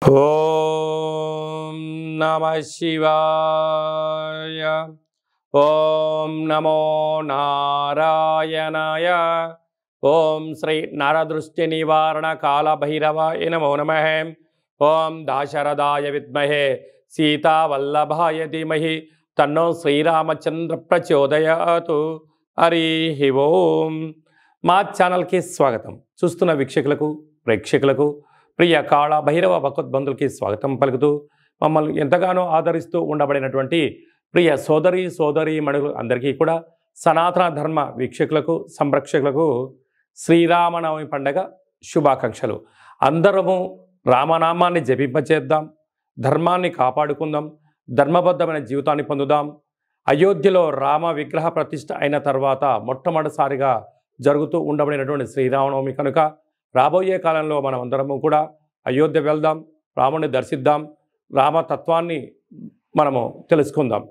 ఓం నమః శివాయ. ఓం నమో నారాయణాయ. ఓం శ్రీ నరదృష్టి నివారణ కాళభైరవాయ నమో నమః. ఓం దాశరథాయ విద్మహే సీతావల్లభాయ ధీమహి తన్నో శ్రీరామచంద్ర ప్రచోదయాతు. హరి ఓం. మా ఛానల్కి స్వాగతం. చూస్తున్న వీక్షకులకు ప్రేక్షకులకు ప్రియ కాళ భైరవ భగవద్బంధులకి స్వాగతం పలుకుతూ మమ్మల్ని ఎంతగానో ఆదరిస్తూ ఉండబడినటువంటి ప్రియ సోదరి మణులు అందరికీ కూడా సనాతన ధర్మ వీక్షకులకు సంరక్షకులకు శ్రీరామనవమి పండగ శుభాకాంక్షలు. అందరము రామనామాన్ని జపింపచేద్దాం, ధర్మాన్ని కాపాడుకుందాం, ధర్మబద్ధమైన జీవితాన్ని పొందుదాం. అయోధ్యలో రామ విగ్రహ ప్రతిష్ఠ అయిన తర్వాత మొట్టమొదటిసారిగా జరుగుతూ ఉండబడినటువంటి శ్రీరామనవమి కనుక రాబోయే కాలంలో మనం అందరము కూడా అయోధ్య వెళ్దాం, రాముని దర్శిద్దాం, రామతత్వాన్ని మనము తెలుసుకుందాం.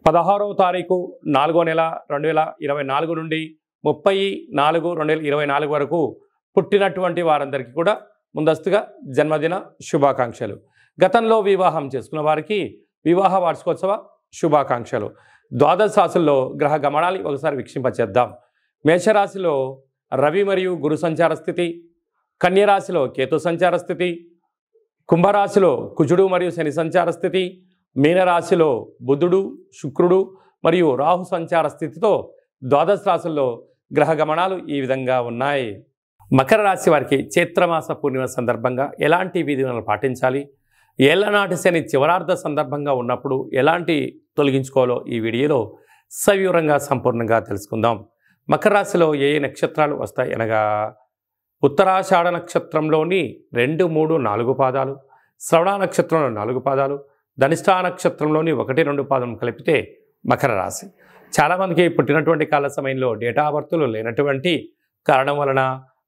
16వ తారీఖు 4వ నెల 2024 నుండి 30/4/2024 వరకు పుట్టినటువంటి వారందరికీ కూడా ముందస్తుగా జన్మదిన శుభాకాంక్షలు. గతంలో వివాహం చేసుకున్న వారికి వివాహ వార్షికోత్సవ శుభాకాంక్షలు. ద్వాదశ రాశుల్లో గ్రహ గమనాన్ని ఒకసారి వీక్షింపచేద్దాం. మేషరాశిలో రవి మరియు గురు సంచార స్థితి, కన్యరాశిలో కేతు సంచార స్థితి, కుంభరాశిలో కుజుడు మరియు శని సంచార స్థితి, మీనరాశిలో బుధుడు శుక్రుడు మరియు రాహు సంచార స్థితితో ద్వాదశ రాశుల్లో గ్రహ గమనాలు ఈ విధంగా ఉన్నాయి. మకర రాశి వారికి చైత్రమాస పూర్ణిమ సందర్భంగా ఎలాంటి విధులను పాటించాలి, ఏళ్లనాటి శని చివరార్ధ సందర్భంగా ఉన్నప్పుడు ఎలాంటి తొలగించుకోవాలో ఈ వీడియోలో సవివరంగా సంపూర్ణంగా తెలుసుకుందాం. మకర రాశిలో ఏ నక్షత్రాలు వస్తాయి అనగా ఉత్తరాషాఢ నక్షత్రంలోని 2, 3, 4 పాదాలు, శ్రవణ నక్షత్రంలో 4 పాదాలు, ధనిష్ఠా నక్షత్రంలోని 1, 2 పాదం కలిపితే మకర రాశి. చాలామందికి పుట్టినటువంటి కాల సమయంలో డేటా ఆఫ్ బర్త్లు లేనటువంటి కారణం వలన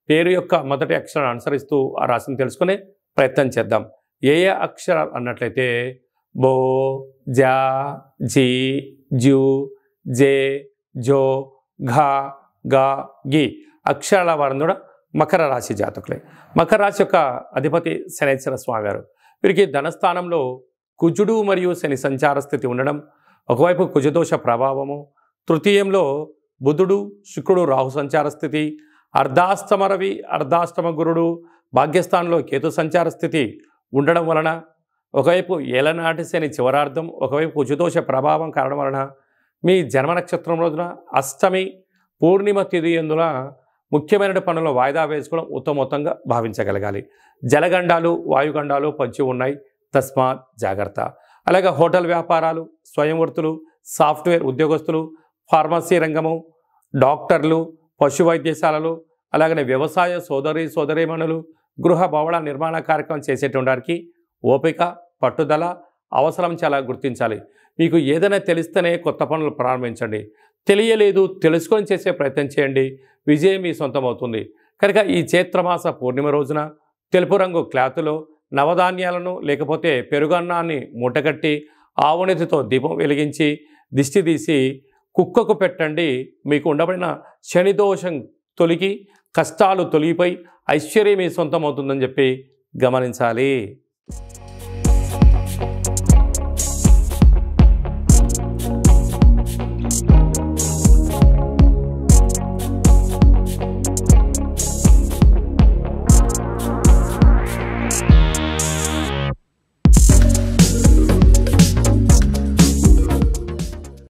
పేరు యొక్క మొదటి అక్షరాన్ని అనుసరిస్తూ ఆ రాశిని తెలుసుకునే ప్రయత్నం చేద్దాం. ఏ అక్షరాలు అన్నట్లయితే బో, జా, జీ, జూ, జే, జో, ఘా, గా, గి అక్షరాల వారిని కూడా మకర రాశి జాతకులే. మకర రాశి యొక్క అధిపతి శనైశ్వర స్వామి వారు. వీరికి ధనస్థానంలో కుజుడు మరియు శని సంచార స్థితి ఉండడం, ఒకవైపు కుజదోష ప్రభావము, తృతీయంలో బుధుడు శుక్రుడు రాహు సంచార స్థితి, అర్ధాష్టమ రవి అర్ధాష్టమ గురుడు భాగ్యస్థానంలో కేతు సంచార స్థితి ఉండడం వలన ఒకవైపు ఏలనాటి శని చివరార్థం, ఒకవైపు కుజదోష ప్రభావం కారణం వలన మీ జన్మ నక్షత్రం రోజున అష్టమి పూర్ణిమ తిథి ఎందున ముఖ్యమైన పనులు వాయిదా వేసుకోవడం ఉత్తమోత్తంగా భావించగలగాలి. జలగండాలు వాయుగండాలు పొంచి ఉన్నాయి, తస్మాత్ జాగ్రత్త. అలాగే హోటల్ వ్యాపారాలు, స్వయం వృత్తులు, సాఫ్ట్వేర్ ఉద్యోగస్తులు, ఫార్మసీ రంగము, డాక్టర్లు, పశు వైద్యశాలలు, అలాగనే వ్యవసాయ సోదరీమణులు, గృహ భవన నిర్మాణ కార్యక్రమం చేసేటువంటి వారికి ఓపిక పట్టుదల అవసరం చాలా గుర్తించాలి. మీకు ఏదైనా తెలిస్తేనే కొత్త పనులు ప్రారంభించండి, తెలియలేదు తెలుసుకొని చేసే ప్రయత్నం చేయండి, విజయం మీ సొంతమవుతుంది. కనుక ఈ చైత్రమాస పూర్ణిమ రోజున తెలుపు రంగు క్లాతులో నవధాన్యాలను లేకపోతే పెరుగన్నాన్ని మూటగట్టి ఆవునితితో దీపం వెలిగించి దిష్టి తీసి కుక్కకు పెట్టండి. మీకు ఉండబడిన శనిదోషం తొలగి కష్టాలు తొలగిపోయి ఐశ్వర్యం మీ సొంతమవుతుందని చెప్పి గమనించాలి.